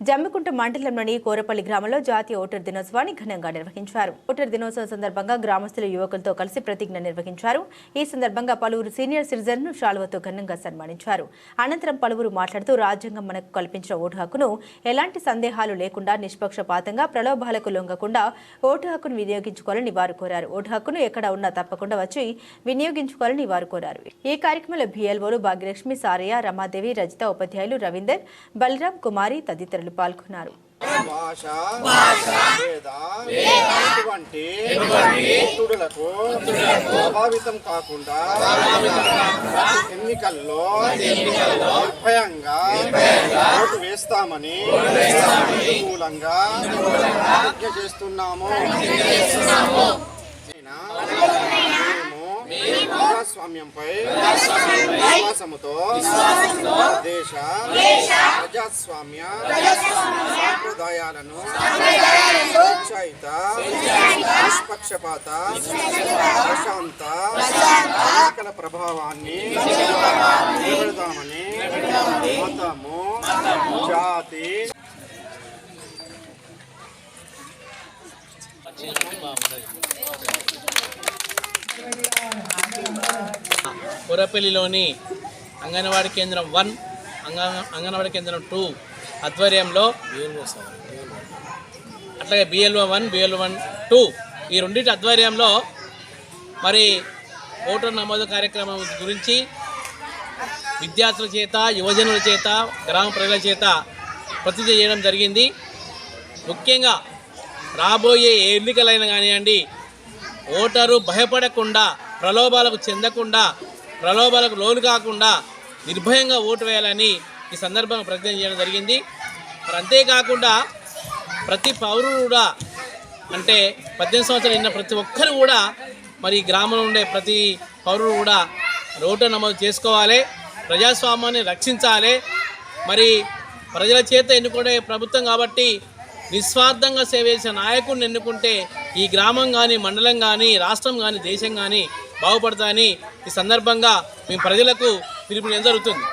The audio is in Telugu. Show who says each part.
Speaker 1: జమ్మికుంట మండలంలోని కోరపల్లి గ్రామంలో జాతీయ ఓటర్ దినోత్సవాన్ని ఘనంగా నిర్వహించారు. ఓటర్ దినోత్సవం సందర్భంగా గ్రామస్తులు యువకులతో కలిసి ప్రతిజ్ఞ నిర్వహించారు. ఈ సందర్భంగా పలువురు సీనియర్ సిటిజన్ను శాలువతో ఘనంగా సన్మానించారు. అనంతరం పలువురు మాట్లాడుతూ రాజ్యాంగం మనకు కల్పించిన ఓటు హక్కును ఎలాంటి సందేహాలు లేకుండా నిష్పక్షపాతంగా ప్రలోభాలకు లొంగకుండా ఓటు హక్కును వినియోగించుకోవాలని వారు కోరారు. ఓటు హక్కును ఎక్కడ ఉన్నా తప్పకుండా వచ్చి వినియోగించుకోవాలని వారు కోరారు. ఈ కార్యక్రమంలో బిఎల్ఓలు భాగ్యలక్ష్మి, సారయ్య, రమాదేవి, రజిత, ఉపాధ్యాయులు రవీందర్, బలరాం, కుమారి తదితరులు పాల్గొన్నారు.
Speaker 2: ప్రభావితం కాకుండా ఎన్నికల్లో నిర్భయంగా ఓటు వేస్తామని అనుకూలంగా ప్రతిజ్ఞ చేస్తున్నాము. ప్రజాస్వామ్యంపై విశ్వాసముతో దేశ ప్రజాస్వామ్య సాంప్రదాయాలను స్వేచ్ఛాయుత, నిష్పక్షపాత, ప్రశాంత ఎన్నికల ప్రభావాన్ని నిలబెడదామని మతము, జాతి,
Speaker 3: కోరపల్లిలోని అంగన్వాడీ కేంద్రం 1, అంగన్వాడీ కేంద్రం 2 ఆధ్వర్యంలో అట్లాగే బిఎల్ఓ 1, బిఎల్ఓ 2 ఈ రెండింటి ఆధ్వర్యంలో మరి ఓటర్ నమోదు కార్యక్రమం గురించి విద్యార్థుల చేత, యువజనుల చేత, గ్రామ ప్రజల చేత ప్రతిజ్ఞ చేయడం జరిగింది. ముఖ్యంగా రాబోయే ఎన్నికలైనా కానివ్వండి, ఓటరు భయపడకుండా, ప్రలోభాలకు చెందకుండా, ప్రలోభాలకు లోను కాకుండా నిర్భయంగా ఓటు వేయాలని ఈ సందర్భంగా ప్రతిజ్ఞ చేయడం జరిగింది. మరి అంతేకాకుండా ప్రతి పౌరుడు కూడా, అంటే 18 సంవత్సరాలు నిన్న ప్రతి ఒక్కరు కూడా మరి గ్రామంలో ఉండే ప్రతి పౌరుడు కూడా ఓటు నమోదు చేసుకోవాలి, ప్రజాస్వామ్యాన్ని రక్షించాలి. మరి ప్రజల చేత ఎన్నుకునే ప్రభుత్వం కాబట్టి నిస్వార్థంగా సేవ చేసే నాయకుడిని ఎన్నుకుంటే ఈ గ్రామం కానీ, మండలం కానీ, రాష్ట్రం కానీ, దేశం కానీ బాగుపడతాయని ఈ సందర్భంగా మేము ప్రజలకు పిలుపునివ్వడం జరుగుతుంది.